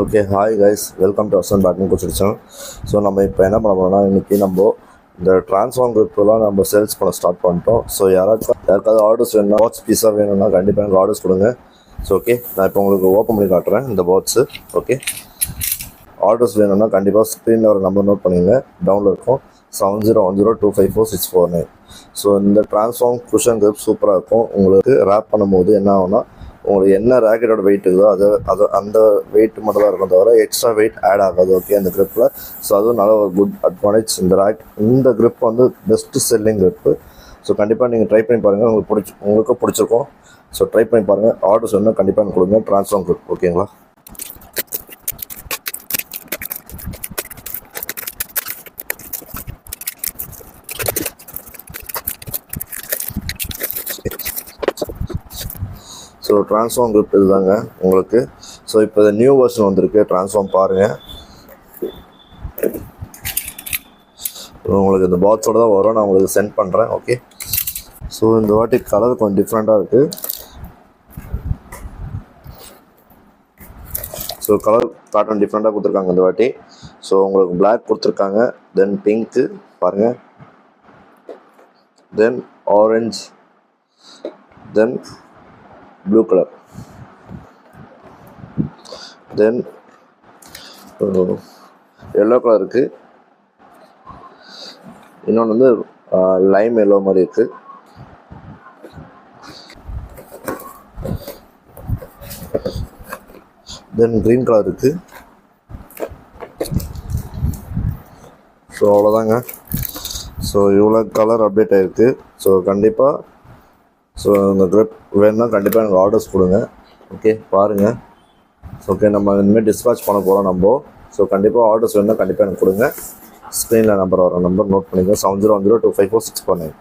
Okay hi guys, welcome to Asan badminton coach channel. So நம்ம இப்போ என்ன பண்ண போகிறோம்னா, இன்றைக்கி நம்ம இந்த ட்ரான்ஸ்ஃபார்ம் குரூப்லாம் நம்ம சேல்ஸ் பண்ண ஸ்டார்ட் பண்ணிட்டோம். ஸோ யாருக்காவது ஆர்டர்ஸ் வேணும்னா, பாட்ஸ் பீஸாக வேணும்னா கண்டிப்பாக எனக்கு ஆர்டர்ஸ் கொடுங்க. ஸோ ஓகே, நான் இப்போ உங்களுக்கு ஓப்பன் பண்ணி காட்டுறேன் இந்த பாட்ஸு. ஓகே, ஆர்டர்ஸ் வேணும்னா கண்டிப்பாக ஸ்க்ரீனில் ஒரு நம்பர் நோட் பண்ணிங்க, டவுனில் இருக்கும் 7010254649. ஸோ இந்த ட்ரான்ஸ்ஃபார்ம் குஷன் கிரிப் சூப்பராக இருக்கும். உங்களுக்கு ரேப் பண்ணும்போது என்ன ஆகும்னா, உங்களுக்கு என்ன ரேக்கெட்டோட வெயிட் இருக்குதோ அது அந்த வெயிட் மட்டும் தான் இருக்கும், தவிர எக்ஸ்ட்ரா வெயிட் ஆட் ஆகாது. ஓகே, அந்த கிரிப்பில். ஸோ அதுவும் நல்ல ஒரு குட் அட்வான்டேஜ். இந்த கிரிப் வந்து பெஸ்ட்டு செல்லிங் கிரிப்பு. ஸோ கண்டிப்பாக நீங்கள் ட்ரை பண்ணி பாருங்கள், உங்களுக்கும் பிடிச்சிருக்கும். ஸோ ட்ரை பண்ணி பாருங்கள். ஆர்டர்ஸ் வேணும்னா கண்டிப்பாக எனக்கு கொடுங்க. ட்ரான்ஸ்ஃபார்ம் கிரிப், ஓகேங்களா? ஸோ ட்ரான்ஸ்ஃபார்ம் குரூப் இதுதாங்க உங்களுக்கு. ஸோ இப்போ இந்த நியூ வெர்ஷன் வந்திருக்கு ட்ரான்ஸ்ஃபார்ம், பாருங்கள். உங்களுக்கு இந்த பாக்ஸோடு தான் வரும், நான் உங்களுக்கு சென்ட் பண்ணுறேன். ஓகே, ஸோ இந்த வாட்டி கலர் கொஞ்சம் டிஃப்ரெண்ட்டாக இருக்குது. ஸோ கலர் பேட்டர்ன் டிஃப்ரெண்ட்டாக கொடுத்துருக்காங்க இந்த வாட்டி. ஸோ உங்களுக்கு பிளாக் கொடுத்துருக்காங்க, தென் பிங்க்கு பாருங்கள், then orange, then blue colour, then yellow colour இருக்குது. இன்னொன்று வந்து லைம் எல்லோ மாதிரி இருக்குது. தென் க்ரீன் கலர் இருக்குது. ஸோ அவ்வளோதாங்க. ஸோ இவ்வளோ கலர் அப்டேட் ஆகிருக்கு. ஸோ கண்டிப்பாக ஸோ இந்த கிரிப் வேணும்னா கண்டிப்பாக எனக்கு ஆர்டர்ஸ் கொடுங்க. ஓகே, பாருங்கள். ஓகே, நம்ம இனிமேல் டிஸ்பேச் பண்ண போகிறோம் நம்ம. ஸோ கண்டிப்பாக ஆர்டர்ஸ் வேணும்னா கண்டிப்பாக எனக்கு கொடுங்க. ஸ்க்ரீனில் நம்பர் வர நம்பர் நோட் பண்ணிக்கோங்க, 7010254649.